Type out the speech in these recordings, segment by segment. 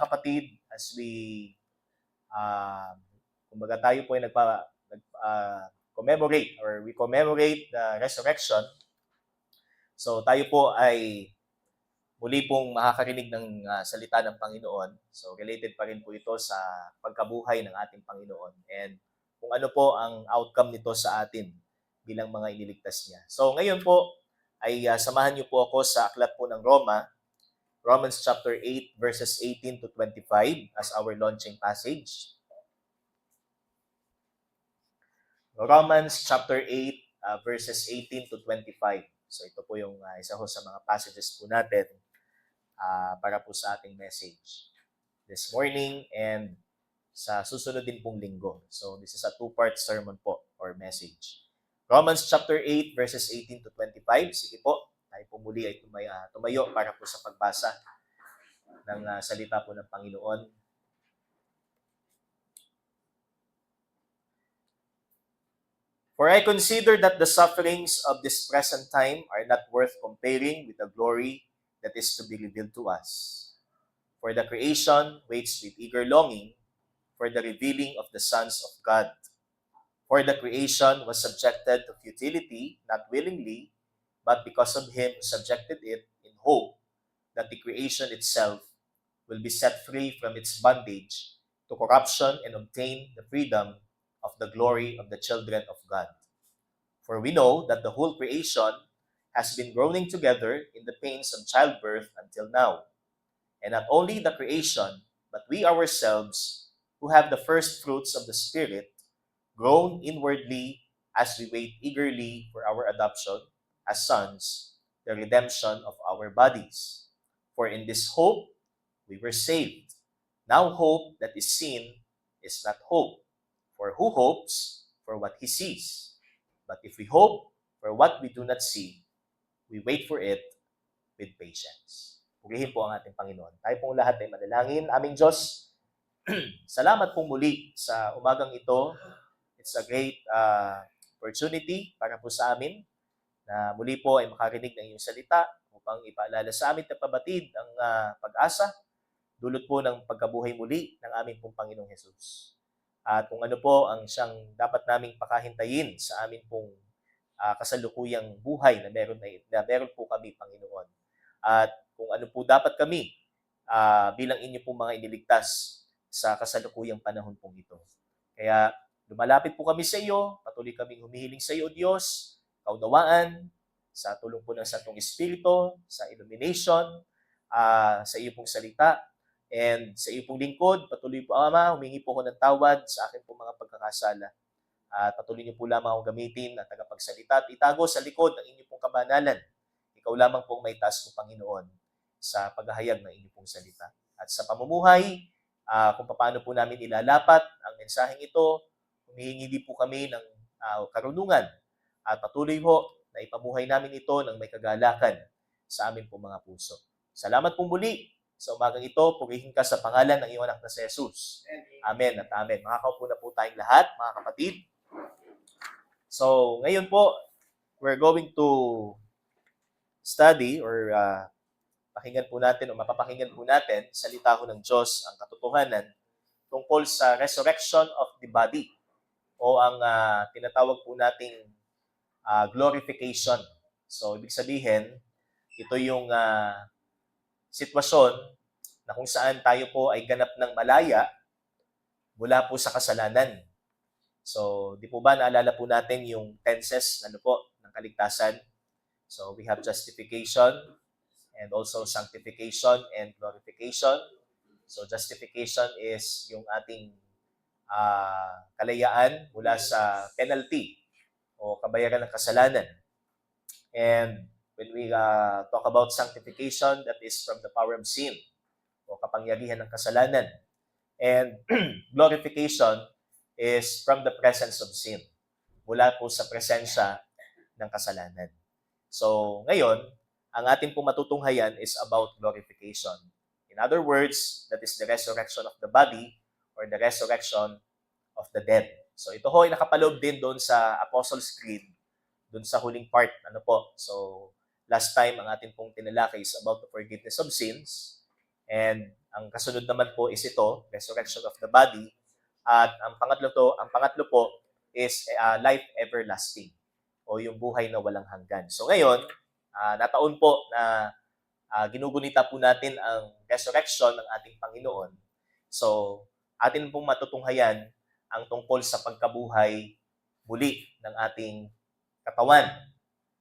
kapatid, as we, kumbaga tayo po ay commemorate or we commemorate the resurrection. So tayo po ay muli pong makakarinig ng salita ng Panginoon. So related pa rin po ito sa pagkabuhay ng ating Panginoon and kung ano po ang outcome nito sa atin bilang mga iniligtas niya. So ngayon po ay samahan niyo po ako sa aklat po ng Romans chapter 8 verses 18 to 25 as our launching passage. Romans chapter 8 verses 18 to 25. So ito po yung isa ho sa mga passages po natin para po sa ating message this morning and sa susunod din pong linggo. So this is a two-part sermon po or message. Romans chapter 8 verses 18 to 25. Sige po, tayo po muli ay tumayo para po sa pagbasa ng salita po ng Panginoon. For I consider that the sufferings of this present time are not worth comparing with the glory that is to be revealed to us. For the creation waits with eager longing for the revealing of the sons of God. For the creation was subjected to futility, not willingly, but because of him who subjected it in hope that the creation itself will be set free from its bondage to corruption and obtain the freedom of the glory of the children of God. For we know that the whole creation has been groaning together in the pains of childbirth until now. And not only the creation, but we ourselves, who have the first fruits of the Spirit, groan inwardly as we wait eagerly for our adoption as sons, the redemption of our bodies. For in this hope we were saved. Now hope that is seen is not hope. For who hopes for what he sees? But if we hope for what we do not see, we wait for it with patience. Purihin po ang ating Panginoon. Tayo pong lahat ay manalangin. Aming Diyos, salamat pong muli sa umagang ito. It's a great opportunity para po sa amin na muli po ay makarinig ng iyong salita upang ipaalala sa amin at pabatid ang pag-asa, dulot po ng pagkabuhay muli ng aming pong Panginoong Jesus. At kung ano po ang siyang dapat naming pakahintayin sa amin pong kasalukuyang buhay na meron po kami, Panginoon. At kung ano po dapat kami bilang inyo pong mga iniligtas sa kasalukuyang panahon pong ito. Kaya lumalapit po kami sa iyo, patuloy kaming humihiling sa iyo, Diyos, kaunawaan, sa tulong po ng Santong Espiritu, sa illumination, sa iyo pong salita, and sa iyo pong lingkod, patuloy po, Ama, humingi po ako ng tawad sa akin pong mga pagkakasala. At patuloy niyo po lamang akong gamitin na tagapagsalita at itago sa likod ng inyong pong kabanalan. Ikaw lamang pong may taas ko, Panginoon, sa paghahayag ng inyong pong salita. At sa pamumuhay, kung paano po namin ilalapat ang mensaheng ito, humihingi din po kami ng karunungan at patuloy ho na ipamuhay namin ito ng may kagalakan sa amin pong mga puso. Salamat po muli sa umagang ito. Purihin ka sa pangalan ng iyong anak na si Jesus. Amen at amen. Makakaupo na po tayong lahat, mga kapatid. So, ngayon po, we're going to study or pakinggan po natin o mapapakinggan po natin salita ho ng Diyos ang katotohanan tungkol sa resurrection of the body o ang tinatawag po nating glorification. So, ibig sabihin, ito yung sitwasyon na kung saan tayo po ay ganap ng malaya mula po sa kasalanan. So, di po ba naalala po natin yung tenses ng kaligtasan? So, we have justification and also sanctification and glorification. So, justification is yung ating kalayaan mula sa penalty o kabayaran ng kasalanan. And when we talk about sanctification, that is from the power of sin o kapangyarihan ng kasalanan. And glorification is from the presence of sin, mula po sa presensya ng kasalanan. So, ngayon, ang ating pong matutunghayan is about glorification. In other words, that is the resurrection of the body or the resurrection of the dead. So, ito ho ay nakapaloob din doon sa Apostles' Creed, doon sa huling part. So, last time, ang ating pong tinalakay is about the forgiveness of sins. And Ang kasunod naman po is ito, resurrection of the body. At ang pangatlo po is life everlasting o yung buhay na walang hanggan. So ngayon, nataon po na ginugunita po natin ang resurrection ng ating Panginoon. So, atin pong matutunghayan ang tungkol sa pagkabuhay muli ng ating katawan.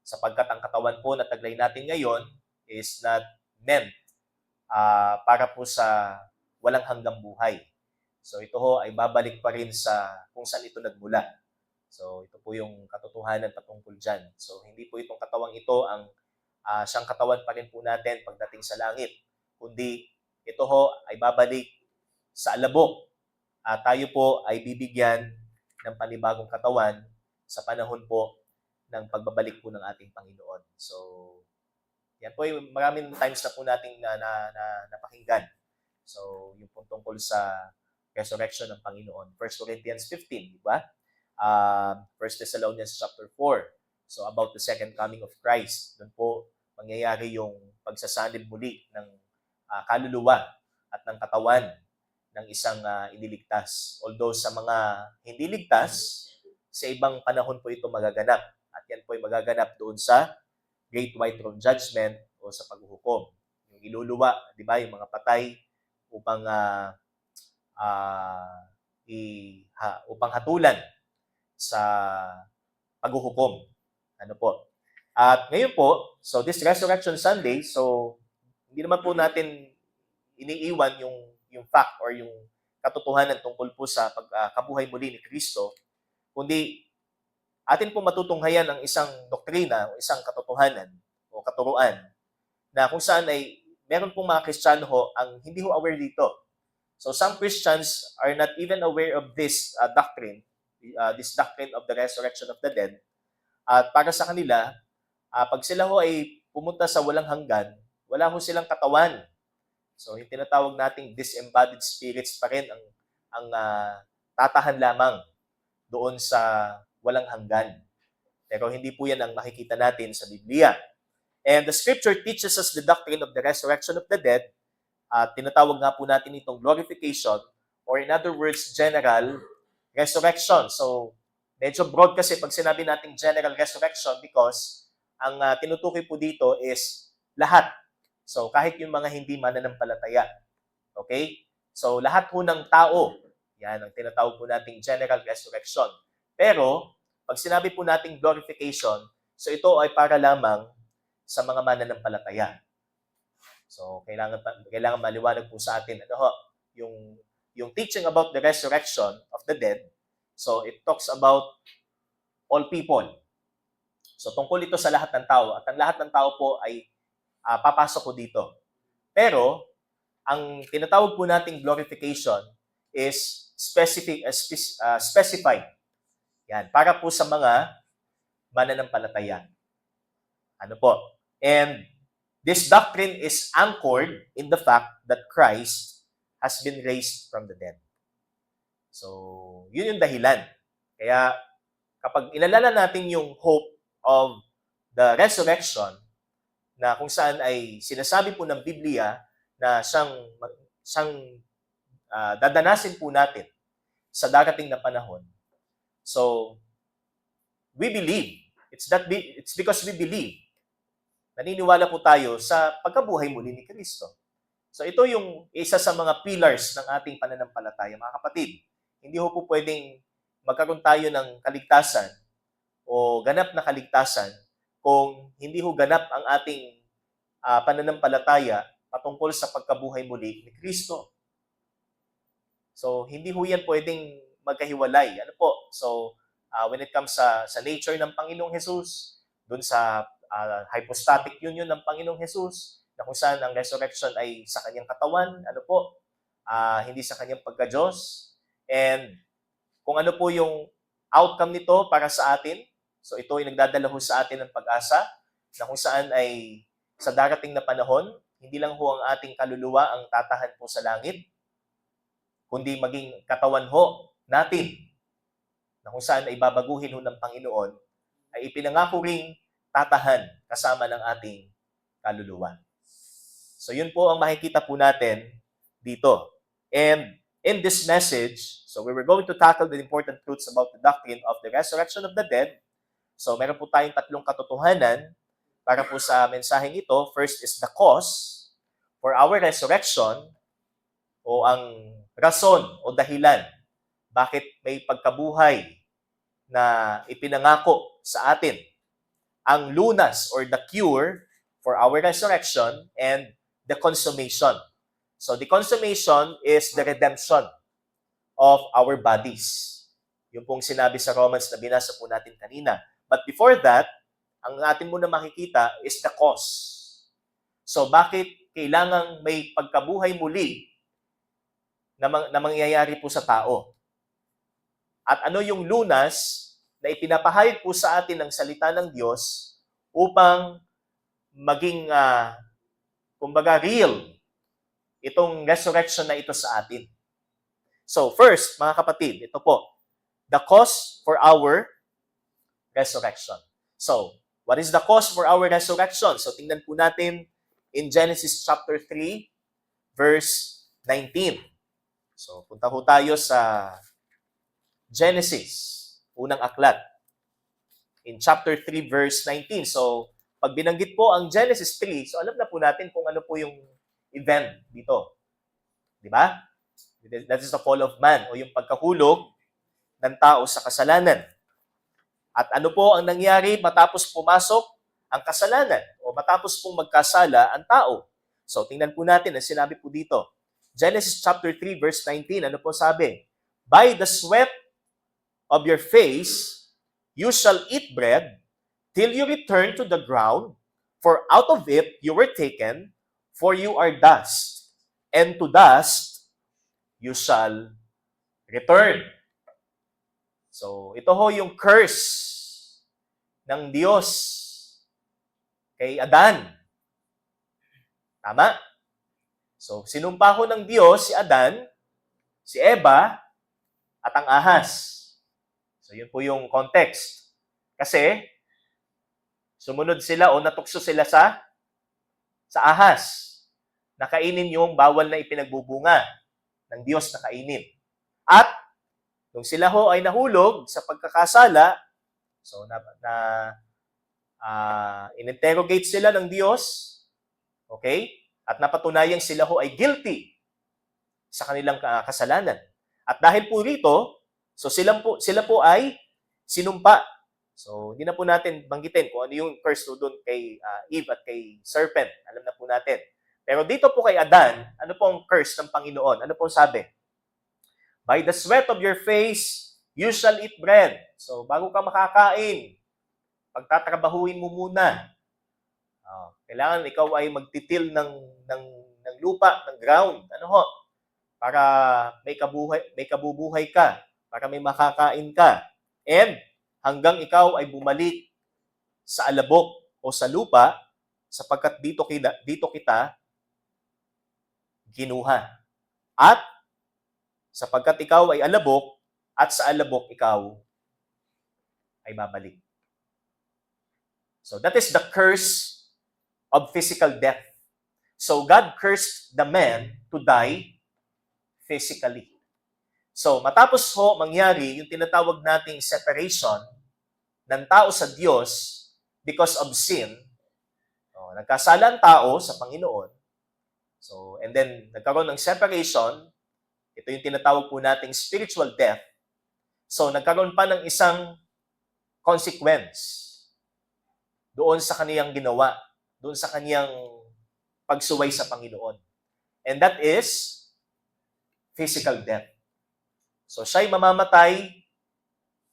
Sapagkat ang katawan po na taglay natin ngayon is not meant para po sa walang hanggang buhay. So ito ho ay babalik pa rin sa kung saan ito nagmula. So ito po yung katotohanan patungkol dyan. So hindi po itong katawang ito ang siyang katawan pa rin po natin pagdating sa langit. Kundi ito ho ay babalik sa alabok. Tayo po ay bibigyan ng panibagong katawan sa panahon po ng pagbabalik po ng ating Panginoon. So, yan po yung maraming times na po nating napakinggan. So, yung po tungkol sa resurrection ng Panginoon. 1 Corinthians 15, di ba? 1 Thessalonians chapter 4. So, about the second coming of Christ. Doon po mangyayari yung pagsasanib muli ng kaluluwa at ng katawan ng isang iniligtas. Although sa mga hindi ligtas, sa ibang panahon po ito magaganap. At yan po ay magaganap doon sa Great White Throne Judgment o sa paghuhukom. Yung iluluwa, di ba, yung mga patay upang upang hatulan sa paghuhukom. Ano po? At ngayon po, so this Resurrection Sunday, so hindi naman po natin iniiwan yung fact or yung katotohanan tungkol po sa pagkabuhay muli ni Kristo, kundi atin po matutunghayan ang isang doktrina o isang katotohanan o katuruan na kung saan ay meron pong mga Kristiyano ho ang hindi ho aware dito. So some Christians are not even aware of this doctrine of the resurrection of the dead. At para sa kanila, pag sila ho ay pumunta sa walang hanggan, wala ho silang katawan. So yung tinatawag nating disembodied spirits pa rin ang tatahan lamang doon sa walang hanggan. Pero hindi po yan ang makikita natin sa Biblia. And the scripture teaches us the doctrine of the resurrection of the dead. Tinatawag nga po natin itong glorification or in other words, general resurrection. So, medyo broad kasi pag sinabi nating general resurrection because ang tinutukoy po dito is lahat. So, kahit yung mga hindi mananampalataya. Okay? So, lahat po ng tao, yan ang tinatawag po nating general resurrection. Pero, pag sinabi po nating glorification, so ito ay para lamang sa mga mananampalataya. So, kailangan maliwanag po sa atin, yung teaching about the resurrection of the dead, so it talks about all people. So, tungkol ito sa lahat ng tao. At ang lahat ng tao po ay papasok po dito. Pero, ang tinatawag po nating glorification is specified. Yan, para po sa mga mananampalataya. Ano po? And this doctrine is anchored in the fact that Christ has been raised from the dead. So, yun yung dahilan. Kaya, kapag inalala natin yung hope of the resurrection, na kung saan ay sinasabi po ng Biblia na siyang dadanasin po natin sa darating na panahon. So, we believe. It's because we believe. Naniniwala po tayo sa pagkabuhay muli ni Kristo. So, ito yung isa sa mga pillars ng ating pananampalataya, mga kapatid. Hindi ho po pwedeng magkaroon tayo ng kaligtasan o ganap na kaligtasan kung hindi ho ganap ang ating pananampalataya patungkol sa pagkabuhay muli ni Kristo. So, hindi ho yan pwedeng magkahiwalay. Ano po? So, when it comes sa nature ng Panginoong Jesus, dun sa hypostatic union ng Panginoong Jesus, na kung saan ang resurrection ay sa kanyang katawan, ano po? Hindi sa kanyang pagka-Diyos. And kung ano po yung outcome nito para sa atin, so ito ay nagdadala ho sa atin ng pag-asa, na kung saan ay sa darating na panahon, hindi lang ho ang ating kaluluwa ang tatahan po sa langit, kundi maging katawan ho natin, na kung saan ay babaguhin ho ng Panginoon, ay ipinangako ring tatahan kasama ng ating kaluluwa. So yun po ang makikita po natin dito. And in this message, so we were going to tackle the important truths about the doctrine of the resurrection of the dead. So meron po tayong tatlong katotohanan para po sa mensaheng ito. First is the cause for our resurrection, o ang rason o dahilan bakit may pagkabuhay na ipinangako sa atin, ang lunas or the cure for our resurrection, and the consummation. So the consummation is the redemption of our bodies. Yung pong sinabi sa Romans na binasa po natin kanina. But before that, ang atin muna makikita is the cause. So bakit kailangang may pagkabuhay muli na mangyayari po sa tao? At ano yung lunas na ipinapahayag po sa atin ng salita ng Diyos upang maging, kumbaga, real itong resurrection na ito sa atin. So first, mga kapatid, ito po, the cause for our resurrection. So, what is the cause for our resurrection? So tingnan po natin in Genesis chapter 3, verse 19. So punta po tayo sa Genesis, unang aklat, in chapter 3, verse 19. So, pag binanggit po ang Genesis 3, so alam na po natin kung ano po yung event dito. Di ba? That is the fall of man, o yung pagkahulog ng tao sa kasalanan. At ano po ang nangyari matapos pumasok ang kasalanan, o matapos pong magkasala ang tao? So, tingnan po natin ang sinabi po dito. Genesis chapter 3, verse 19, ano po sabi? By the sweat of your face, you shall eat bread till you return to the ground, for out of it you were taken, for you are dust, and to dust you shall return. So, ito ho yung curse ng Diyos kay Adan. Tama? So, sinumpa ho ng Diyos si Adan, si Eva, at ang ahas. So, yun po yung context. Kasi, sumunod sila o natukso sila sa ahas. Nakainin yung bawal na ipinagbubunga ng Diyos na kainin. At, nung sila ho ay nahulog sa pagkakasala, so in-interrogate sila ng Diyos, okay? At napatunayang sila ho ay guilty sa kanilang kasalanan. At dahil po rito, so sila po ay sinumpa. So hindi na po natin banggitin kung ano yung curse doon kay Eve at kay serpent. Alam na po natin. Pero dito po kay Adan, ano pong curse ng Panginoon? Ano pong sabi? By the sweat of your face, you shall eat bread. So bago ka makakain, pagtatrabahuin mo muna. Kailangan ikaw ay magtitil ng lupa, ng ground. Ano ho? Para may kabubuhay ka, para may makakain ka. And hanggang ikaw ay bumalik sa alabok o sa lupa, sapagkat dito kita ginuha. At sapagkat ikaw ay alabok, at sa alabok ikaw ay babalik. So that is the curse of physical death. So God cursed the man to die physically. So, matapos ho mangyari yung tinatawag nating separation ng tao sa Diyos because of sin, nagkasala ang tao sa Panginoon. So, and then nagkaroon ng separation, ito yung tinatawag po nating spiritual death. So, nagkaroon pa ng isang consequence doon sa kaniyang ginawa, doon sa kaniyang pagsuway sa Panginoon. And that is physical death. So, siya'y mamamatay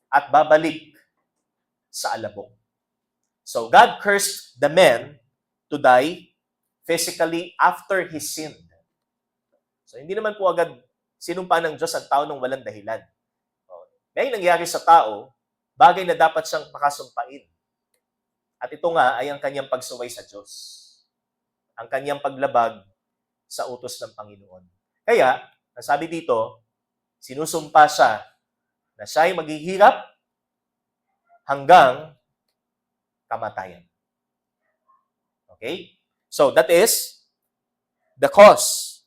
at babalik sa alabok. So, God cursed the man to die physically after he sinned. So, hindi naman po agad sinumpa ng Diyos ang tao nang walang dahilan. May nangyari sa tao, bagay na dapat siyang pakasumpain. At ito nga ay ang kanyang pagsuway sa Diyos. Ang kanyang paglabag sa utos ng Panginoon. Kaya, nasabi dito, sinusumpa siya na siya ay maghihirap hanggang kamatayan. Okay? So, that is the cause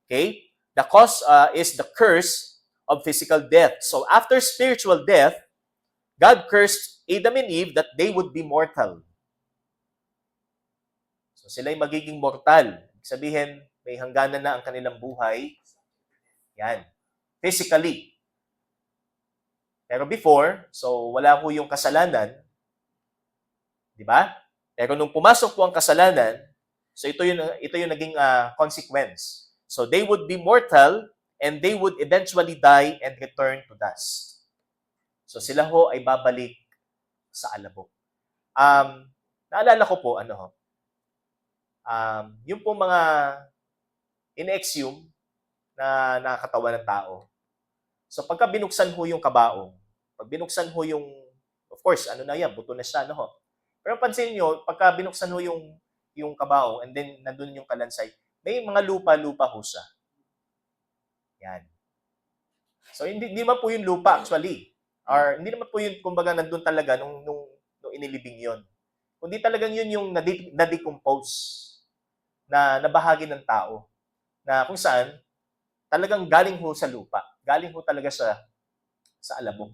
Okay? The cause is the curse of physical death. So after spiritual death, God cursed Adam and Eve that they would be mortal. So sila'y magiging mortal. Ibig sabihin, may hangganan na ang kanilang buhay. Yan. Physically. Pero before, so wala po yung kasalanan, di ba? Pero nung pumasok po ang kasalanan, so ito yung naging consequence. So they would be mortal and they would eventually die and return to dust. So sila ho ay babalik sa alabok. Naalala ko po, yung po mga in-exhume na nakakatawan ng tao. So pagka binuksan ho yung kabaong, pag binuksan ho yung, of course, buto na siya, no ho. Pero pansin nyo, pagka binuksan ho yung kabaong and then nandun yung kalansay, may mga lupa-lupa ho siya. Yan. So hindi man po yung lupa actually. Or hindi naman po yung, kumbaga, nandun talaga nung inilibing yon. Kundi talagang yun yung na-decompose na bahagi ng tao. Na kung saan, talagang galing ho sa lupa. Galing ho talaga sa alabok.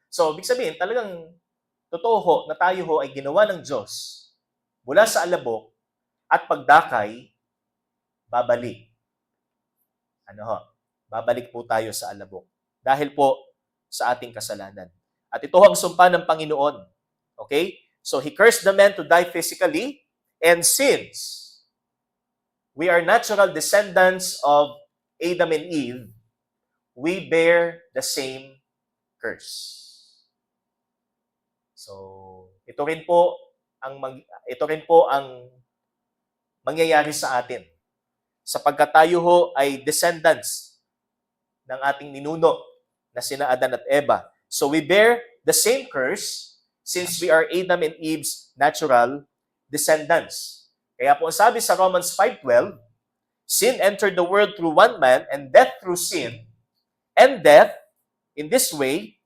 So, ibig sabihin, talagang totoo ho na tayo ho ay ginawa ng Diyos mula sa alabok at pagdakay, babalik. Babalik po tayo sa alabok. Dahil po sa ating kasalanan. At ito ang sumpa ng Panginoon. Okay? So, He cursed the man to die physically, and since we are natural descendants of Adam and Eve, we bear the same curse. So, ito rin po ang mangyayari sa atin. Sapagkat tayo ho ay descendants ng ating ninuno na sina Adan at Eva. So we bear the same curse since we are Adam and Eve's natural descendants. Kaya po ang sabi sa Romans 5:12, sin entered the world through one man and death through sin, and death, in this way,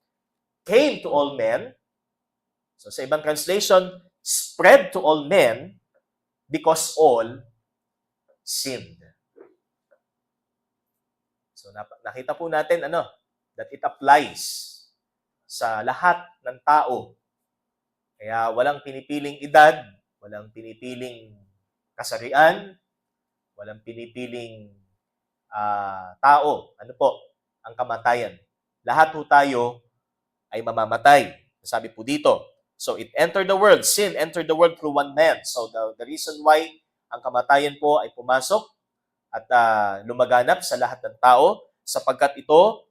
came to all men. So sa ibang translation, spread to all men because all sinned. So nakita po natin that it applies sa lahat ng tao. Kaya walang pinipiling edad, walang pinipiling kasarian, walang pinipiling tao. Ano po? Ang kamatayan. Lahat po tayo ay mamamatay. Sabi po dito. So it entered the world. Sin entered the world through one man. So the reason why ang kamatayan po ay pumasok at lumaganap sa lahat ng tao, sapagkat ito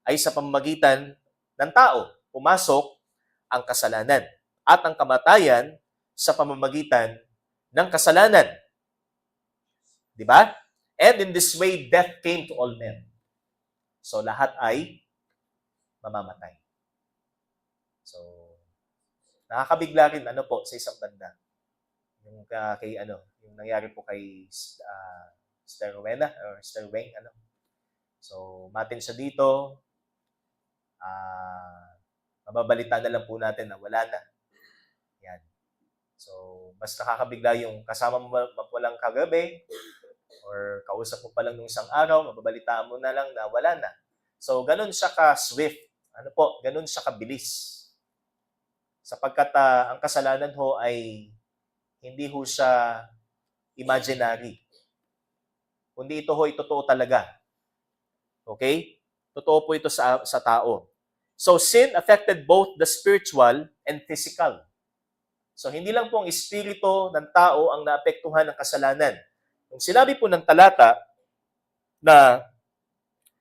ay sa pamamagitan ng tao. Pumasok ang kasalanan. At ang kamatayan sa pamamagitan ng kasalanan. Di ba? And in this way, death came to all men. So lahat ay mamamatay. So, nakakabigla rin sa isang banda. Yung yung nangyari po kay Sister Rowena or Sister Weng, So, matin siya dito. Mababalita na lang po natin na wala na. Yan. So, mas nakakabigla yung kasama mo lang kagabi or kausap mo pa lang nung isang araw, mababalitaan mo na lang na wala na. So, ganun siya ka-swift. Ganun siya kabilis. Sapagkat ang kasalanan ho ay hindi ho siya imaginary. Kundi ito ho ay totoo talaga. Okay? Totoo po ito sa tao. So, sin affected both the spiritual and physical. So, hindi lang po ang espiritu ng tao ang naapektuhan ng kasalanan. Kung sinabi po ng talata na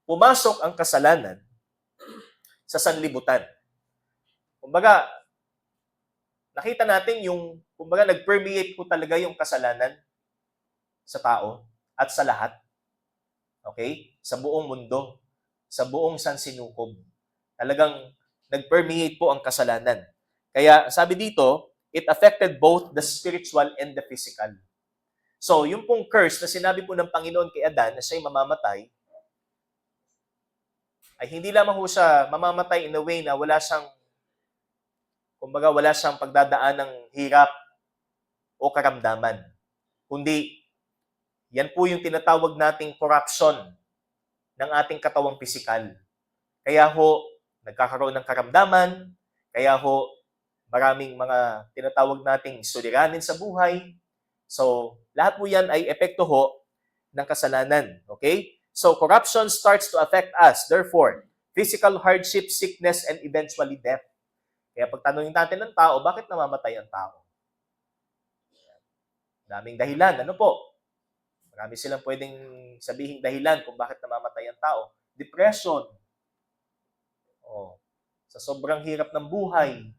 pumasok ang kasalanan sa sanlibutan. Kumbaga, nakita natin nag-permeate po talaga yung kasalanan sa tao at sa lahat. Okay? Sa buong mundo, sa buong sansinukob. Talagang nag-permeate po ang kasalanan. Kaya sabi dito, it affected both the spiritual and the physical. So, yung pong curse na sinabi po ng Panginoon kay Adan na siya'y mamamatay, ay hindi lamang po siya mamamatay in a way na wala siyang pagdadaan ng hirap o karamdaman. Kundi, Yan po yung tinatawag nating corruption ng ating katawang pisikal. Kaya ho, nagkakaroon ng karamdaman, kaya ho, maraming mga tinatawag nating suliranin sa buhay. So, lahat po yan ay epekto ho ng kasalanan. Okay? So, corruption starts to affect us. Therefore, physical hardship, sickness, and eventually death. Kaya pagtanungin natin ng tao, bakit namamatay ang tao? Daming dahilan. Ano po? Marami silang pwedeng sabihin dahilan kung bakit namamatay ang tao. Depression. Oh, sa sobrang hirap ng buhay,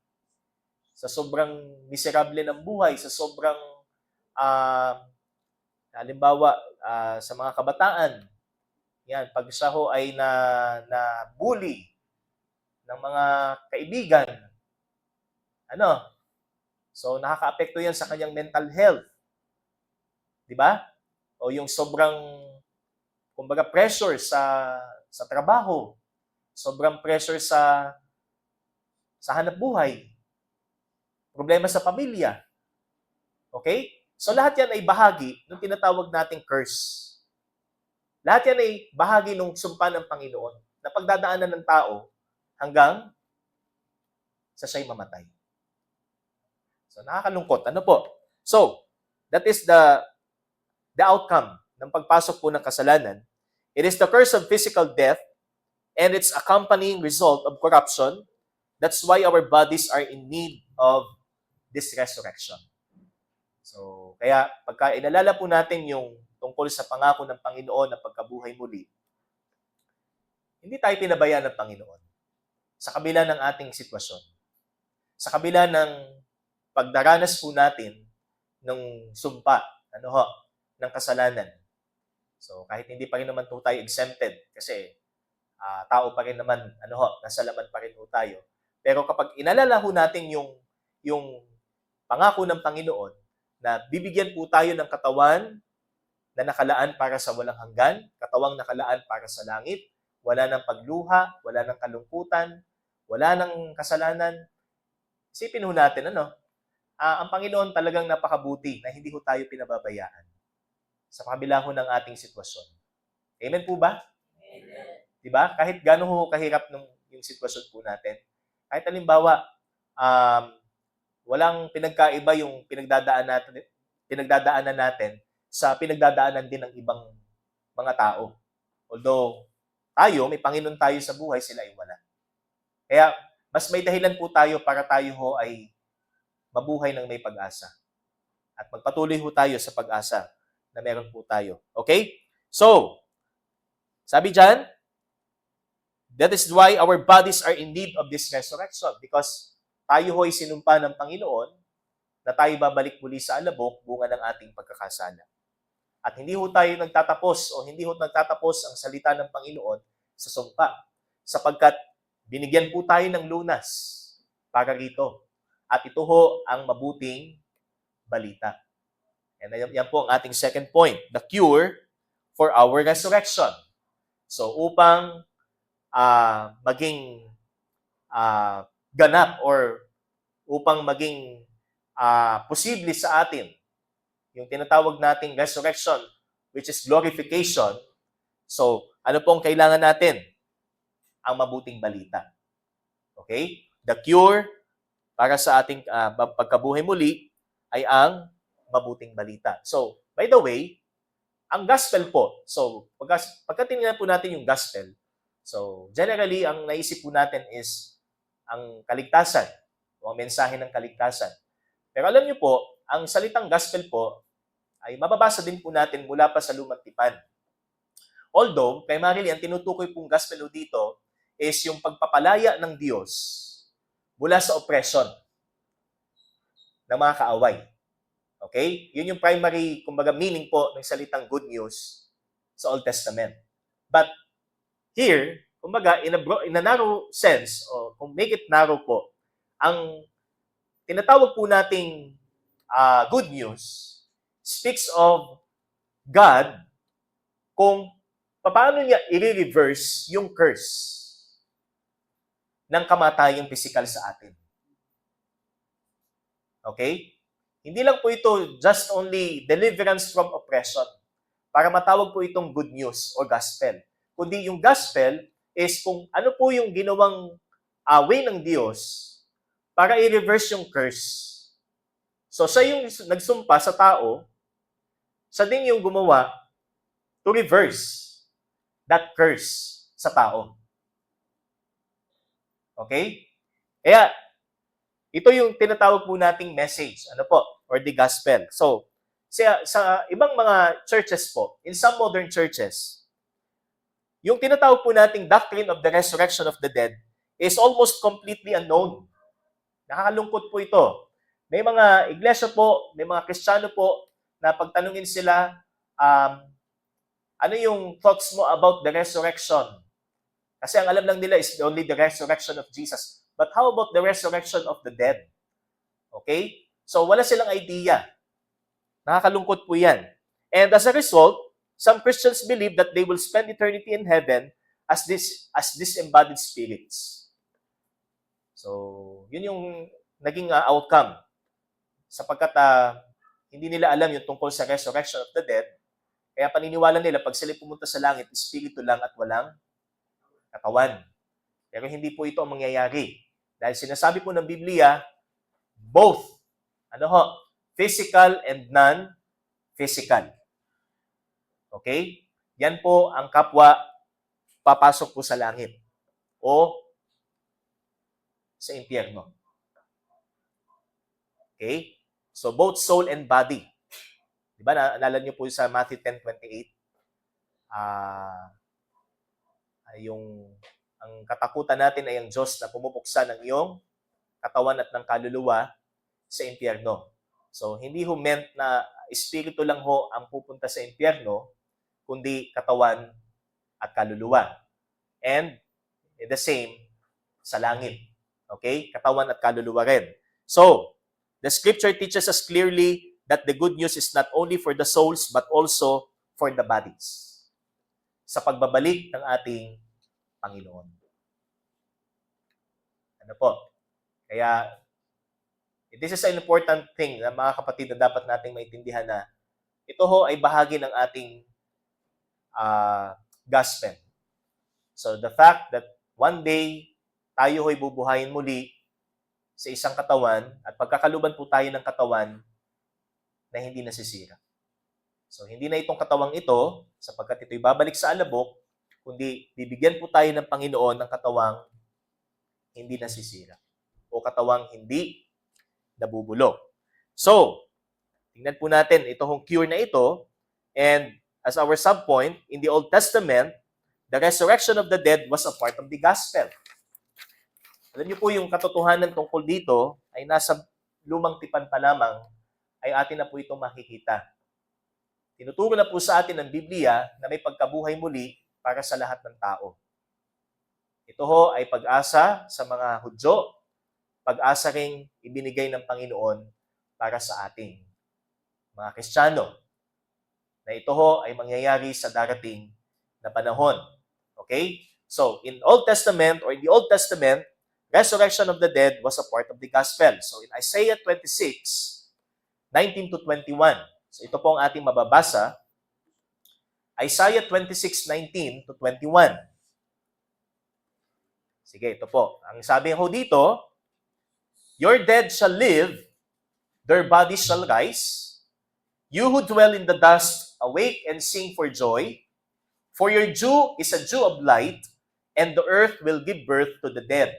sa sobrang miserable ng buhay, sa sobrang halimbawa sa mga kabataan, yan, pag siya ho ay na bully ng mga kaibigan, ano? So nakakaapekto yan sa kanyang mental health. 'Di ba? O yung sobrang kumbaga pressure sa trabaho, sobrang pressure sa hanap buhay, problema sa pamilya. Okay? So lahat yan ay bahagi ng tinatawag nating curse. Lahat yan ay bahagi ng sumpa ng Panginoon na pagdadaanan ng tao hanggang sa siya'y mamatay. So nakakalungkot. Ano po? So, that is the outcome ng pagpasok po ng kasalanan. It is the curse of physical death and its accompanying result of corruption. That's why our bodies are in need of this resurrection. So, kaya pagka inalala po natin yung tungkol sa pangako ng Panginoon na pagkabuhay muli, hindi tayo pinabayaan ng Panginoon sa kabila ng ating sitwasyon. Sa kabila ng pagdaranas po natin ng sumpa, ng kasalanan. So, kahit hindi pa rin naman po tayo exempted kasi tao pa rin naman, nasa laman pa rin po tayo. Pero kapag inalala ho natin yung pangako ng Panginoon na bibigyan po tayo ng katawan na nakalaan para sa walang hanggan, katawang nakalaan para sa langit, wala ng pagluha, wala ng kalungkutan, wala ng kasalanan. Isipin ho natin, ang Panginoon talagang napakabuti na hindi ho tayo pinababayaan sa kabila ho ng ating sitwasyon. Amen po ba? Amen. Diba? Kahit gano'n ho kahirap yung sitwasyon po natin. Kahit halimbawa, walang pinagkaiba yung pinagdadaanan natin sa pinagdadaanan din ng ibang mga tao. Although tayo, may Panginoon tayo sa buhay, sila ay wala. Kaya mas may dahilan po tayo para tayo ho ay mabuhay ng may pag-asa. At magpatuloy ho tayo sa pag-asa na meron po tayo. Okay? So, sabi dyan, that is why our bodies are in need of this resurrection because tayo ho'y sinumpa ng Panginoon na tayo babalik muli sa alabok bunga ng ating pagkakasala. At hindi ho tayo nagtatapos o hindi ho nagtatapos ang salita ng Panginoon sa sumpa sapagkat binigyan po tayo ng lunas para rito. At ito ho ang mabuting balita. And yan po ang ating second point, the cure for our resurrection. So upang maging ganap or upang maging posible sa atin yung tinatawag nating resurrection, which is glorification. So, ano pong kailangan natin? Ang mabuting balita. Okay? The cure para sa ating pagkabuhay muli ay ang mabuting balita. So, by the way, ang gospel po, so pagka tingnan po natin yung gospel, so generally, ang naisip po natin is ang kaligtasan o ang mensahe ng kaligtasan. Pero alam niyo po, ang salitang gospel po ay mababasa din po natin mula pa sa Lumang Tipan. Although, primarily, ang tinutukoy pong gospel dito is yung pagpapalaya ng Diyos mula sa oppression ng mga kaaway. Okay? Yun yung primary, kumbaga, meaning po ng salitang good news sa Old Testament. But here, kumbaga, in a narrow sense, o kung make it narrow po, ang tinatawag po nating good news speaks of God kung paano niya i-reverse yung curse ng kamatayang pisikal sa atin. Okay? Hindi lang po ito just only deliverance from oppression, para matawag po itong good news o gospel. Kundi yung gospel is kung ano po yung ginawang way ng Diyos para i-reverse yung curse. So, siya yung nagsumpa sa tao, siya din yung gumawa to reverse that curse sa tao. Okay? Kaya, ito yung tinatawag po nating message, ano po, or the gospel. So, sa ibang mga churches po, in some modern churches, yung tinatawag po nating doctrine of the resurrection of the dead is almost completely unknown. Nakakalungkot po ito. May mga iglesia po, may mga Kristiyano po, na pagtanungin sila, ano yung thoughts mo about the resurrection? Kasi ang alam lang nila is only the resurrection of Jesus. But how about the resurrection of the dead? Okay? So wala silang idea. Nakakalungkot po yan. And as a result, some Christians believe that they will spend eternity in heaven as disembodied spirits. So, yun yung naging outcome. Sapagkat hindi nila alam yung tungkol sa resurrection of the dead, kaya paniniwala nila pag sila pumunta sa langit, espiritu lang at walang katawan. Pero hindi po ito ang mangyayari. Dahil sinasabi po ng Biblia, both, physical and non-physical. Okay? Yan po ang kapwa papasok po sa langit o sa impyerno. Okay? So, both soul and body. Diba, naalala niyo po sa Matthew 10:28, ang katakutan natin ay ang Diyos na pumupuksa ng iyong katawan at ng kaluluwa sa impyerno. So, hindi ho meant na espiritu lang ho ang pupunta sa impyerno, kundi katawan at kaluluwa. And the same sa langit. Okay? Katawan at kaluluwa rin. So, the scripture teaches us clearly that the good news is not only for the souls but also for the bodies. Sa pagbabalik ng ating Panginoon. Ano po? Kaya, this is an important thing na mga kapatid na dapat nating maintindihan na ito ho ay bahagi ng ating gospel. So, the fact that one day, tayo ho'y bubuhayin muli sa isang katawan at pagkakaluban po tayo ng katawan na hindi nasisira. So, hindi na itong katawang ito, sapagkat ito'y babalik sa alabok, kundi bibigyan po tayo ng Panginoon ng katawang hindi nasisira o katawang hindi nabubulok. So, tingnan po natin itong cure na ito, and as our subpoint, in the Old Testament, the resurrection of the dead was a part of the gospel. Alam niyo po yung katotohanan tungkol dito ay nasa lumang tipan pa lamang ay atin na po itong makikita. Tinuturo na po sa atin ng Biblia na may pagkabuhay muli para sa lahat ng tao. Ito ho ay pag-asa sa mga Hudyo, pag-asa ring ibinigay ng Panginoon para sa ating mga Kristiyano. Na ito ho ay mangyayari sa darating na panahon. Okay? So, in Old Testament or in the Old Testament, resurrection of the dead was a part of the gospel. So, in Isaiah 26:19 to 21, so ito po ang ating mababasa, Isaiah 26:19 to 21. Sige, ito po. Ang sabi ho dito, your dead shall live, their bodies shall rise. You who dwell in the dust, awake and sing for joy. For your dew is a dew of light, and the earth will give birth to the dead.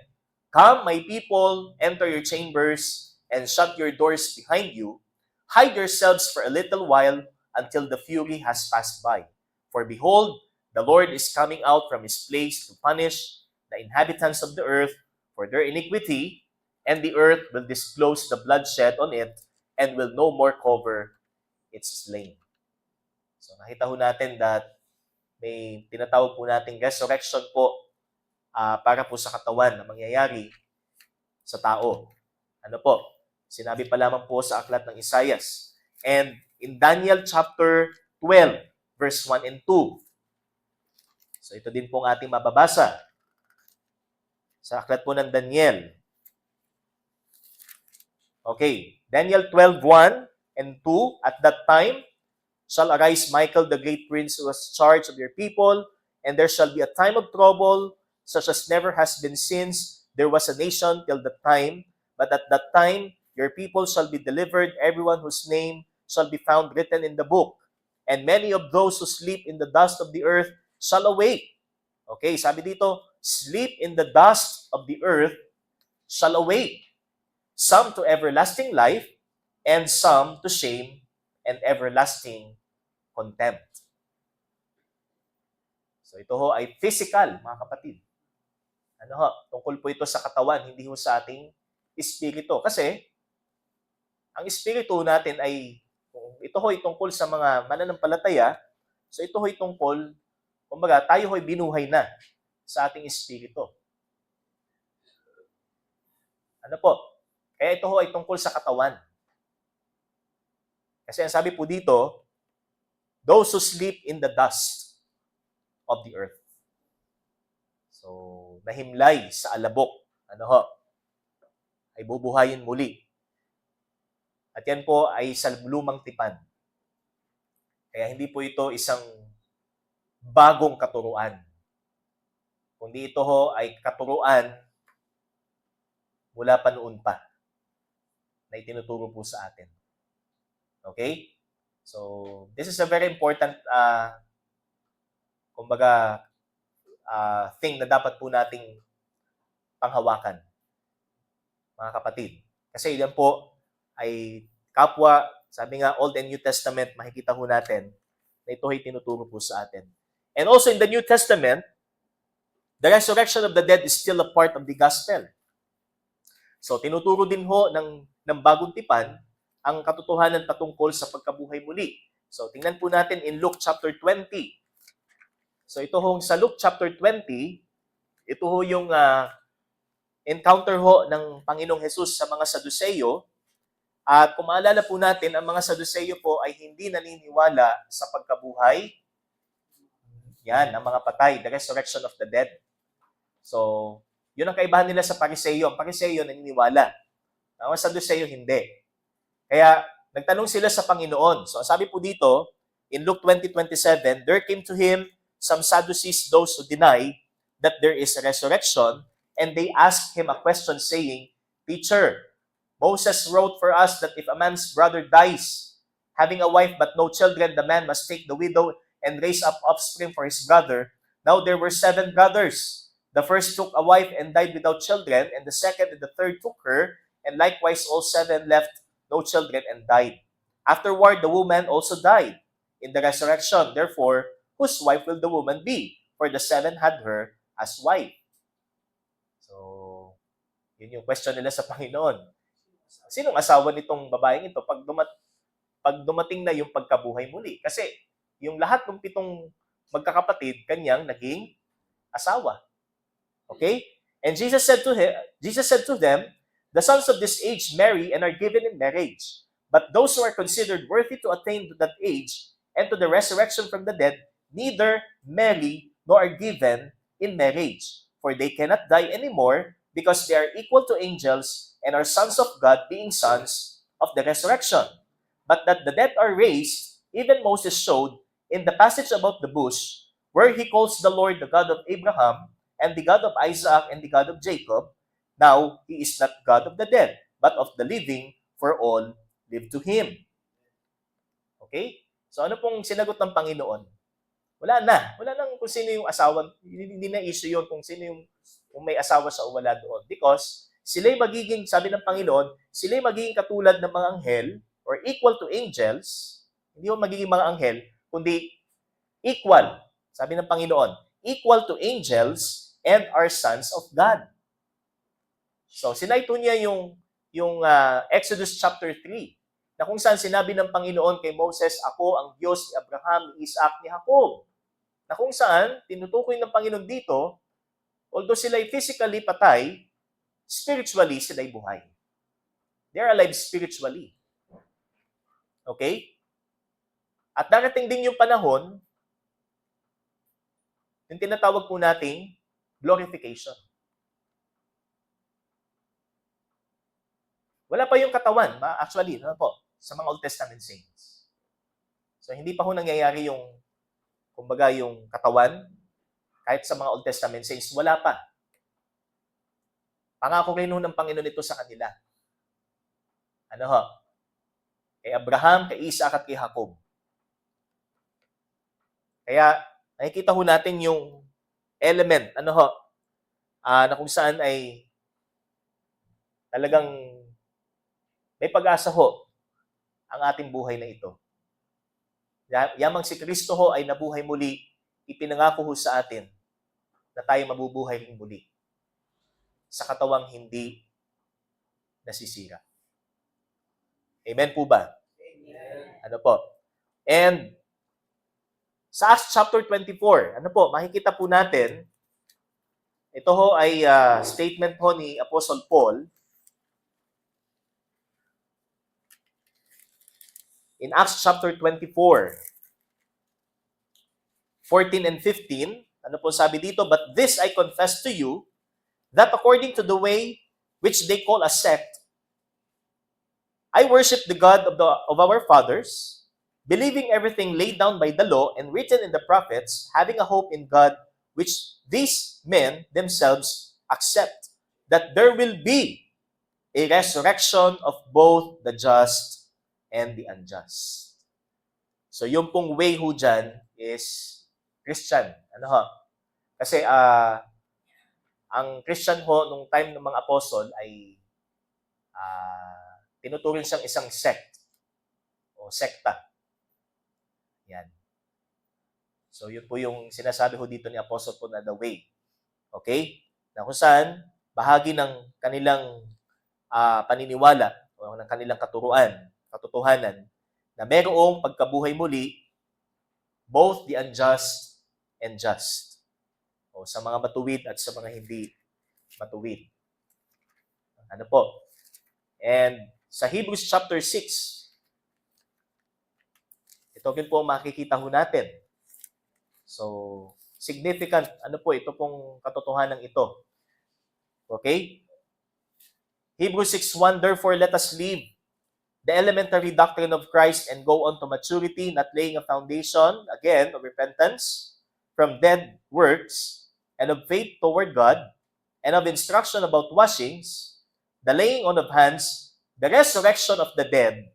Come, my people, enter your chambers, and shut your doors behind you. Hide yourselves for a little while until the fury has passed by. For behold, the Lord is coming out from his place to punish the inhabitants of the earth for their iniquity, and the earth will disclose the bloodshed on it, and will no more cover its slain. So nakita ho natin that may tinatawag po nating resurrection po para po sa katawan na mangyayari sa tao. Ano po? Sinabi pa lamang po sa aklat ng Isaias. And in Daniel chapter 12, verse 1 and 2. So ito din pong ating mababasa sa aklat po ng Daniel. Okay, Daniel 12:1 and 2. At that time, shall arise Michael, the great prince who has charge of your people, and there shall be a time of trouble, such as never has been since there was a nation till that time. But at that time, your people shall be delivered, everyone whose name shall be found written in the book. And many of those who sleep in the dust of the earth shall awake. Okay, sabi dito, sleep in the dust of the earth shall awake. Some to everlasting life, and some to shame and everlasting contempt. So ito ho ay physical, mga kapatid. Ano ho, tungkol po ito sa katawan, hindi ho sa ating espiritu. Kasi, ang espiritu natin ay, ito ho ay tungkol sa mga mananampalataya, so ito ho ay tungkol, kumbaga, tayo ho ay binuhay na sa ating espiritu. Ano po? Kaya ito ho ay tungkol sa katawan. Kasi ang sabi po dito, those who sleep in the dust of the earth. So, nahimlay sa alabok, ano ho, ay bubuhayin muli. At yan po ay sa lumang tipan. Kaya hindi po ito isang bagong katuruan. Kundi ito ho ay katuruan mula pa noon pa na itinuturo po sa atin. Okay? So, this is a very important kumbaga thing na dapat po nating panghawakan, mga kapatid. Kasi yan po ay kapwa, sabi nga, Old and New Testament, makikita ho natin na ito ay tinuturo po sa atin. And also in the New Testament, the resurrection of the dead is still a part of the gospel. So, tinuturo din ho ng bagong tipan ang katotohanan patungkol sa pagkabuhay muli. So, tingnan po natin in Luke chapter 20. So, ito ho sa Luke chapter 20, ito ho yung encounter ho ng Panginoong Jesus sa mga Saduceo. At kung maalala po natin, ang mga Saduceo po ay hindi naniniwala sa pagkabuhay. Yan, ang mga patay, the resurrection of the dead. So, yun ang kaibahan nila sa Pariseo. Ang Pariseo naniniwala. Ang mga Saduceo hindi. Kaya, nagtanong sila sa Panginoon. So, sabi po dito, in Luke 20:27, there came to him some Sadducees, those who deny that there is a resurrection, and they asked him a question saying, Teacher, Moses wrote for us that if a man's brother dies, having a wife but no children, the man must take the widow and raise up offspring for his brother. Now there were 7 brothers. The first took a wife and died without children, and the second and the third took her, and likewise all 7 left no children and died. Afterward, the woman also died in the resurrection. Therefore, whose wife will the woman be? For the 7 had her as wife. So, yun yung question nila sa Panginoon. Sinong asawa nitong babaeng ito pag dumating na yung pagkabuhay muli? Kasi yung lahat ng 7 magkakapatid, kanyang naging asawa. Okay? And Jesus said to them, the sons of this age marry and are given in marriage. But those who are considered worthy to attain to that age and to the resurrection from the dead, neither marry nor are given in marriage. For they cannot die anymore because they are equal to angels and are sons of God, being sons of the resurrection. But that the dead are raised, even Moses showed in the passage about the bush, where he calls the Lord the God of Abraham, and the God of Isaac, and the God of Jacob. Now, he is not God of the dead, but of the living, for all live to him. Okay? So ano pong sinagot ng Panginoon? Wala na. Wala nang kung sino yung asawa. Hindi na issue yun kung sino yung kung may asawa sa o wala doon. Because sila'y magiging, sabi ng Panginoon, sila'y magiging katulad ng mga anghel or equal to angels. Hindi mo magiging mga anghel, kundi equal. Sabi ng Panginoon, equal to angels and are sons of God. So, sinaito niya yung Exodus chapter 3, na kung saan sinabi ng Panginoon kay Moses, ako ang Diyos ni Abraham, ni Isaac, ni Jacob. Na kung saan, tinutukoy ng Panginoon dito, although sila'y physically patay, spiritually sila'y buhay. They're alive spiritually. Okay? At darating din yung panahon, yung tinatawag po nating glorification. Wala pa yung katawan, actually, ano po, sa mga Old Testament saints. So, hindi pa ho nangyayari yung, kumbaga, yung katawan, kahit sa mga Old Testament saints, wala pa. Pangako rin ho ng Panginoon ito sa kanila. Ano ho? Kay Abraham, kay Isaac, at kay Jacob. Kaya, nakikita ho natin yung element, ano ho, na kung saan ay talagang may pag-asa ho ang ating buhay na ito. Yamang si Kristo ho ay nabuhay muli, ipinangako ho sa atin na tayo mabubuhay rin muli sa katawang hindi nasisira. Amen po ba? Amen. Ano po? And sa Acts chapter 24, ano po, makikita po natin, ito ho ay statement ho ni Apostle Paul. In Acts chapter 24, 14 and 15, ano po sabi dito? But this I confess to you, that according to the way which they call a sect, I worship the God of our fathers, believing everything laid down by the law and written in the prophets, having a hope in God, which these men themselves accept, that there will be a resurrection of both the just and the unjust. So yung pong way ho dyan is Christian. Ano ho? Kasi ang Christian ho nung time ng mga apostol ay tinuturing siyang isang sect o sekta. Yan. So yun po yung sinasabi ho dito ni Apostle po na the way. Okay? Na kung saan bahagi ng kanilang paniniwala o ng kanilang katotohanan na mayroong pagkabuhay muli both the unjust and just. O sa mga matuwid at sa mga hindi matuwid. Ano po? And sa Hebrews chapter 6, ito rin po makikita ho natin. So, significant, ano po, ito pong katotohanan ito. Okay? Hebrews 6:1, therefore let us leave the elementary doctrine of Christ and go on to maturity, not laying a foundation, again, of repentance from dead works and of faith toward God, and of instruction about washings, the laying on of hands, the resurrection of the dead,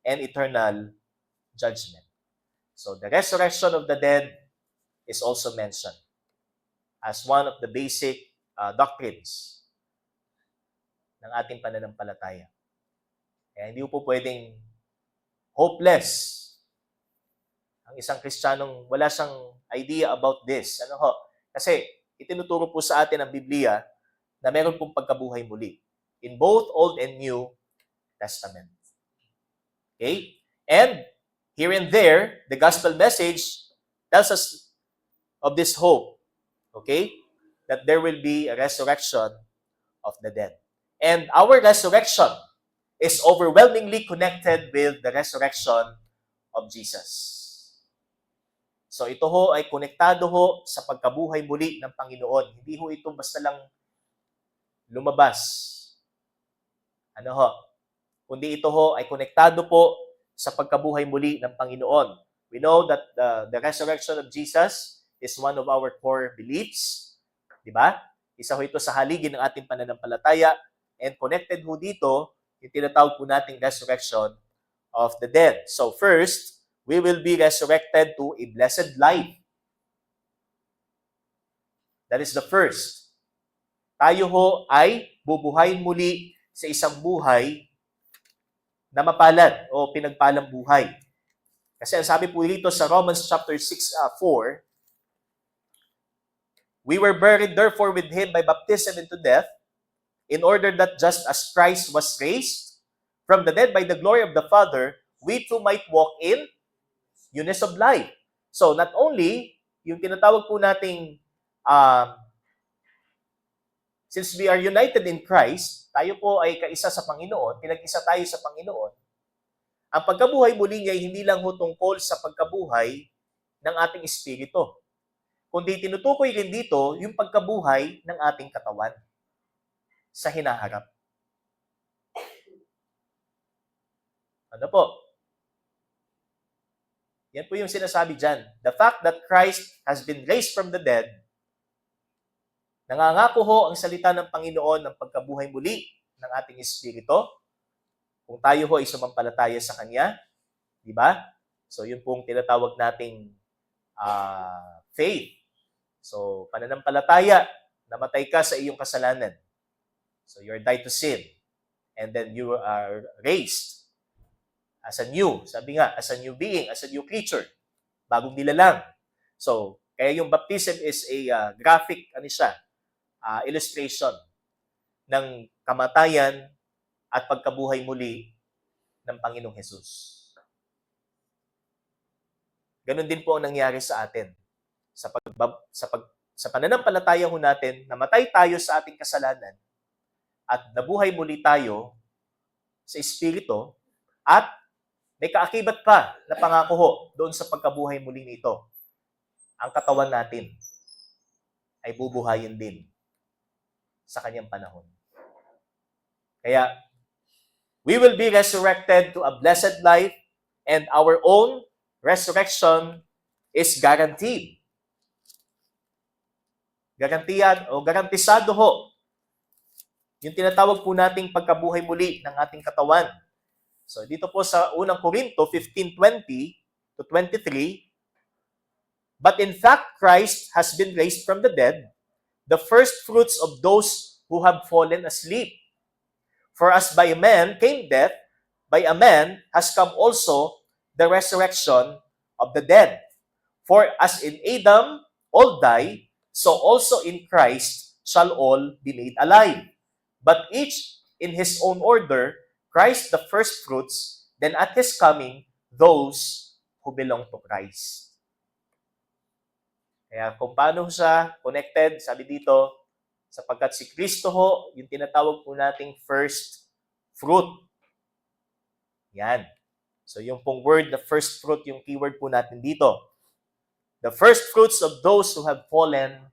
and eternal judgment. So the resurrection of the dead is also mentioned as one of the basic doctrines ng ating pananampalataya. Kaya hindi po pwedeng hopeless ang isang Kristiyanong wala siyang idea about this. Ano ho? Kasi itinuturo po sa atin ang Biblia na meron pong pagkabuhay muli in both Old and New Testament. Okay? And here and there, the gospel message tells us of this hope. Okay? That there will be a resurrection of the dead. And our resurrection is overwhelmingly connected with the resurrection of Jesus. So ito ho ay konektado ho sa pagkabuhay muli ng Panginoon. Hindi ho ito basta lang lumabas. Ano ho? Kundi ito ho ay konektado po sa pagkabuhay muli ng Panginoon. We know that the resurrection of Jesus is one of our core beliefs. Diba? Isa ho ito sa haligi ng ating pananampalataya and connected ho dito yung tinatawag po nating resurrection of the dead. So first, we will be resurrected to a blessed life. That is the first. Tayo ho ay bubuhayin muli sa isang buhay na mapalad o pinagpalang buhay. Kasi ang sabi po dito sa Romans chapter 6:4, we were buried therefore with Him by baptism into death, in order that just as Christ was raised from the dead by the glory of the Father, we too might walk in newness of life. So not only yung tinatawag po nating since we are united in Christ, tayo po ay kaisa sa Panginoon, pinag-isa tayo sa Panginoon, ang pagkabuhay muli niya ay hindi lang ho tungkol sa pagkabuhay ng ating espiritu, kundi tinutukoy rin dito yung pagkabuhay ng ating katawan sa hinaharap. Ano po? Yan po yung sinasabi dyan. The fact that Christ has been raised from the dead, nangangako ho ang salita ng Panginoon ng pagkabuhay muli ng ating espiritu. Kung tayo ho ay sumampalataya sa Kanya, di ba? So, yun pong tinatawag nating faith. So, pananampalataya, namatay ka sa iyong kasalanan. So, you're died to sin. And then you are raised as a new, sabi nga, as a new being, as a new creature. Bagong nilalang. So, kaya yung baptism is a graphic, illustration ng kamatayan at pagkabuhay muli ng Panginoong Hesus. Ganon din po ang nangyari sa atin. Sa pananampalataya ho natin, namatay tayo sa ating kasalanan at nabuhay muli tayo sa Espiritu at may kaakibat pa na pangako ho doon sa pagkabuhay muli nito. Ang katawan natin ay bubuhayin din sa kanyang panahon. Kaya, we will be resurrected to a blessed life and our own resurrection is guaranteed. Garantisado ho. Yung tinatawag po nating pagkabuhay muli ng ating katawan. So, dito po sa unang Korinto 15:20 to 23, but in fact, Christ has been raised from the dead, the first fruits of those who have fallen asleep. For as by a man came death, by a man has come also the resurrection of the dead. For as in Adam all die, so also in Christ shall all be made alive. But each in his own order, Christ the first fruits, then at His coming, those who belong to Christ. Kaya kung paano siya connected, sabi dito, sapagkat si Kristo ho, yung tinatawag po nating first fruit. Yan. So yung pong word, the first fruit, yung keyword po natin dito. The first fruits of those who have fallen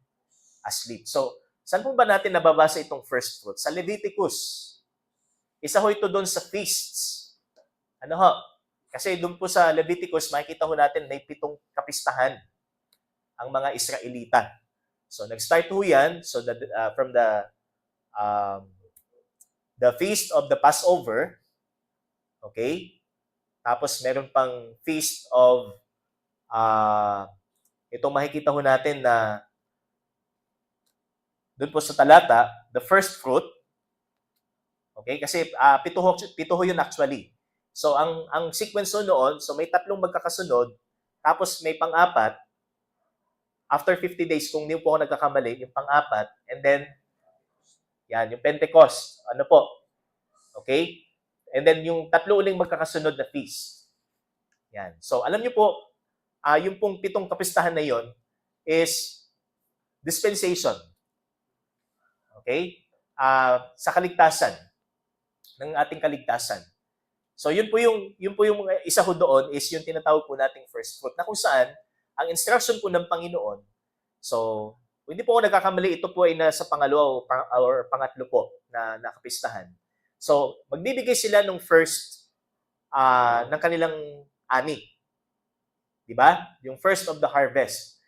asleep. So, saan po ba natin nababasa itong first fruit? Sa Leviticus. Isa ho ito doon sa feasts. Ano ho? Kasi doon po sa Leviticus, makikita ho natin may 7 kapistahan ang mga Israelita. So, nag-start ho yan from the feast of the Passover. Okay? Tapos, meron pang feast of itong makikita ho natin na doon po sa talata, the first fruit. Okay? Kasi pito ho yun actually. So, ang sequence noon, so may 3 magkakasunod, tapos may pang-4, after 50 days, kung hindi po ako nagkakamali, yung pang-4, and then, yan, yung Pentecost. Ano po? Okay? And then, yung 3 uling magkakasunod na feast. Yan. So, alam niyo po, yung pong 7 kapistahan na yon is dispensation. Okay? Sa kaligtasan ng ating kaligtasan. So yun po yung isa ho doon is yung tinatawag po nating first fruit na kung saan ang instruction po ng Panginoon. So hindi po ako nagkakamali, ito po ay nasa pangalawa or pangatlo po na kapistahan. So magbibigay sila ng first ng kanilang ani. 'Di ba? Yung first of the harvest.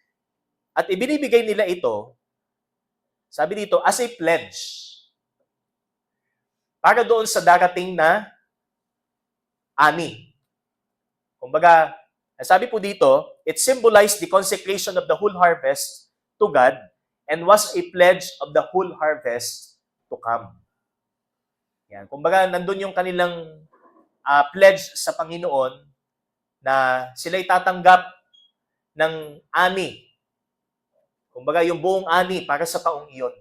At ibinibigay nila ito, sabi dito, as a pledge. Para doon sa darating na ani. Kumbaga, sabi po dito, it symbolized the consecration of the whole harvest to God and was a pledge of the whole harvest to come. Yan. Kumbaga, nandun yung kanilang pledge sa Panginoon na sila'y tatanggap ng ani. Kumbaga, yung buong ani para sa taong iyon.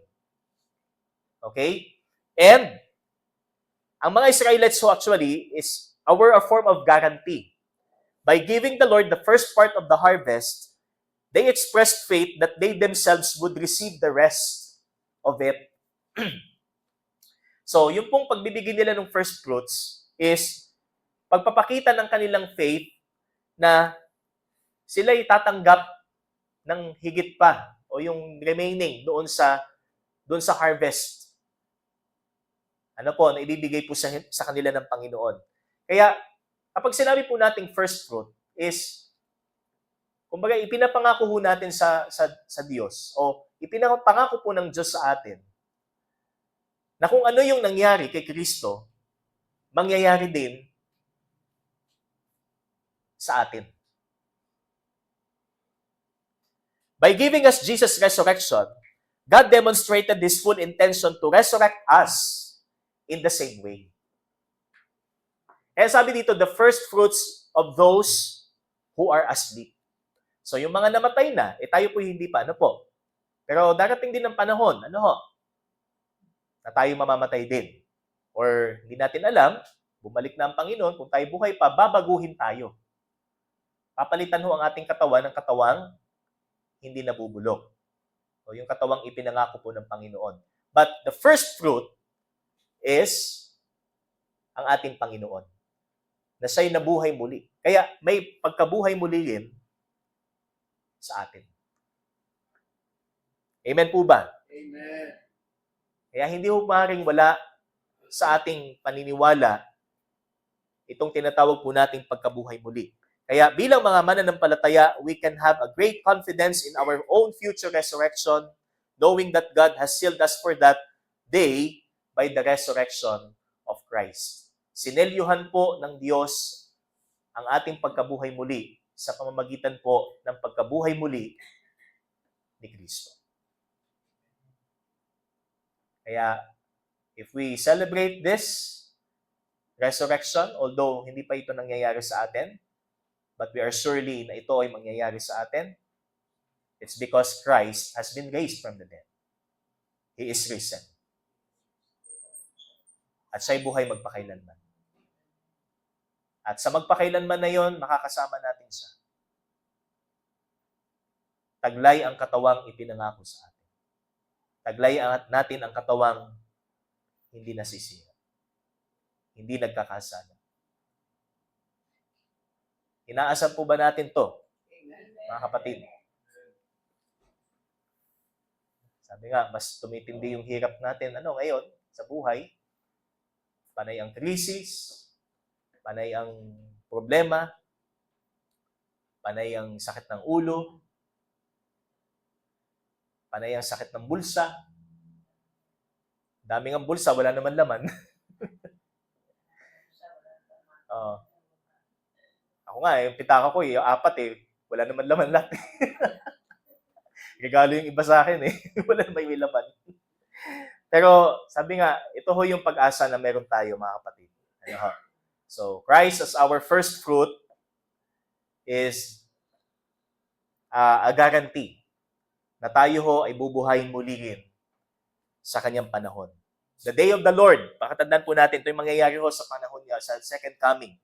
Okay? And, ang mga Israelites who actually were a form of guarantee. By giving the Lord the first part of the harvest, they expressed faith that they themselves would receive the rest of it. So, yung pong pagbibigay nila ng first fruits is pagpapakita ng kanilang faith na sila'y tatanggap ng higit pa o yung remaining doon sa harvest. Ano po, na ibibigay po sa kanila ng Panginoon. Kaya, kapag sinabi po nating first fruit is Kumbaga, ipinapangako ho natin sa Diyos o ipinapangako po ng Diyos sa atin na kung ano yung nangyari kay Kristo, mangyayari din sa atin. By giving us Jesus' resurrection, God demonstrated His full intention to resurrect us in the same way. Kaya sabi dito, the first fruits of those who are asleep. So yung mga namatay na, tayo po hindi pa, ano po? Pero darating din ng panahon, ano ho? Na tayo mamamatay din. Or hindi natin alam, bumalik na ang Panginoon, kung tayo buhay pa, babaguhin tayo. Papalitan ho ang ating katawan ng katawang hindi nabubulok. O yung katawang ipinangako po ng Panginoon. But the first fruit is ang ating Panginoon. Na siya'y nabuhay muli. Kaya may pagkabuhay muli rin sa atin. Amen po ba? Amen. Kaya hindi po maaaring wala sa ating paniniwala itong tinatawag po nating pagkabuhay muli. Kaya bilang mga mananampalataya, we can have a great confidence in our own future resurrection, knowing that God has sealed us for that day by the resurrection of Christ. Sinelyuhan po ng Diyos ang ating pagkabuhay muli sa pamamagitan po ng pagkabuhay muli ni Kristo. Kaya, if we celebrate this resurrection, although hindi pa ito nangyayari sa atin, but we are surely na ito ay mangyayari sa atin, it's because Christ has been raised from the dead. He is risen. At siya'y buhay magpakailanman. At sa magpakailanman na yon, makakasama natin siya. Taglay ang katawang ipinangako sa atin. Taglay natin ang katawang hindi nasisira. Hindi nagkakasala. Inaasahan po ba natin to, mga kapatid? Sabi nga, mas tumitindi yung hirap natin ngayon sa buhay. Panay ang krisis, panay ang problema, panay ang sakit ng ulo, panay ang sakit ng bulsa. Daming ang bulsa, wala naman laman. Ako nga, yung pitaka ko, yung 4 wala naman laman lahat. Regalo yung iba sa akin wala naman may laman. Pero sabi nga, ito ho yung pag-asa na meron tayo, mga kapatid. So, Christ as our first fruit is a guarantee na tayo ho ay bubuhayin muli rin sa kanyang panahon. The day of the Lord, pakatandaan po natin, ito yung mangyayari ho sa panahon niya, sa second coming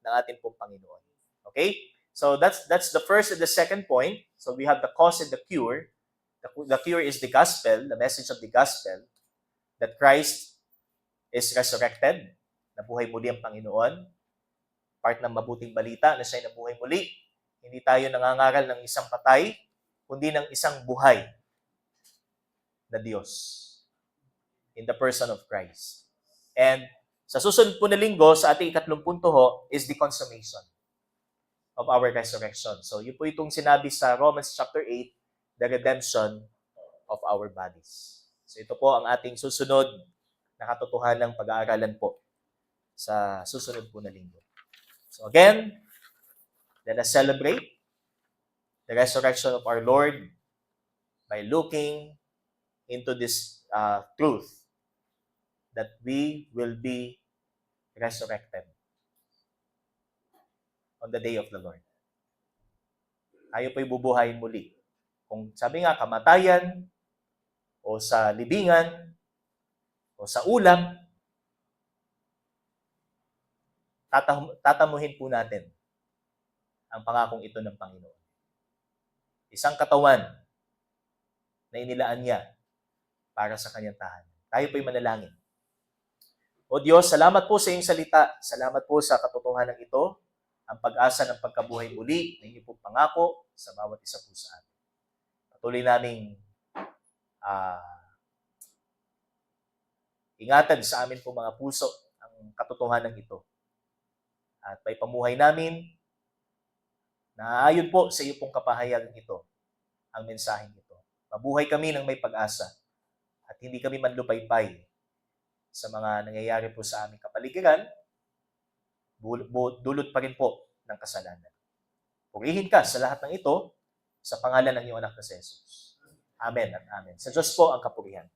ng ating pong Panginoon. Okay? So, that's the first and the second point. So, we have the cause and the cure. The cure is the gospel, the message of the gospel, that Christ is resurrected, nabuhay muli ang Panginoon, part ng mabuting balita na siya'y nabuhay muli. Hindi tayo nangangaral ng isang patay, kundi ng isang buhay na Diyos in the person of Christ. And sa susunod po na linggo, sa ating 3 punto ho, is the consummation of our resurrection. So, yun po itong sinabi sa Romans chapter 8, the redemption of our bodies. So, ito po ang ating susunod na katotohanang pag-aaralan po sa susunod po na linggo. So again, let us celebrate the resurrection of our Lord by looking into this truth that we will be resurrected on the day of the Lord. Tayo po'y bubuhayin muli. Kung sabi nga, kamatayan, o sa libingan, o sa ulam, tatamuhin po natin ang pangakong ito ng Panginoon. Isang katawan na inilaan niya para sa kanyang tahanan. Tayo po'y manalangin. O Diyos, salamat po sa iyong salita. Salamat po sa katotohanan ito, ang pag-asa ng pagkabuhay muli na inyong pangako sa bawat isa po sa atin. Patuloy naming ingatan sa amin po mga puso ang katotohanan ito. At may pamuhay namin, Naayon po sa iyo pong kapahayagan ito, ang mensaheng ito. Mabuhay kami ng may pag-asa at hindi kami manlupaypay sa mga nangyayari po sa aming kapaligiran, dulot pa rin po ng kasalanan. Purihin ka sa lahat ng ito sa pangalan ng iyong anak na si Jesus. Amen at amen. Sa Diyos po ang kapurihan.